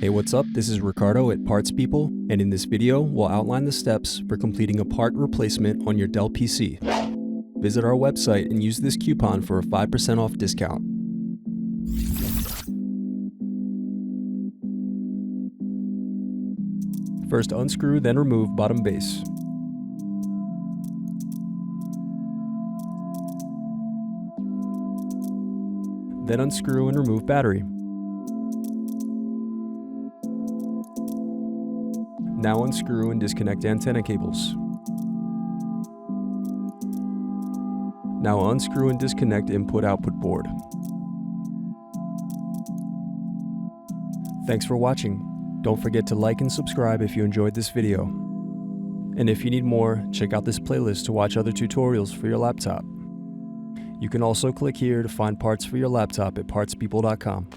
Hey, what's up? This is Ricardo at Parts People, and in this video, we'll outline the steps for completing a part replacement on your Dell PC. Visit our website and use this coupon for a 5% off discount. First, unscrew, then remove bottom base. Then unscrew and remove battery. Now unscrew and disconnect antenna cables. Now unscrew and disconnect input-output board. Thanks for watching. Don't forget to like and subscribe if you enjoyed this video. And if you need more, check out this playlist to watch other tutorials for your laptop. You can also click here to find parts for your laptop at partspeople.com.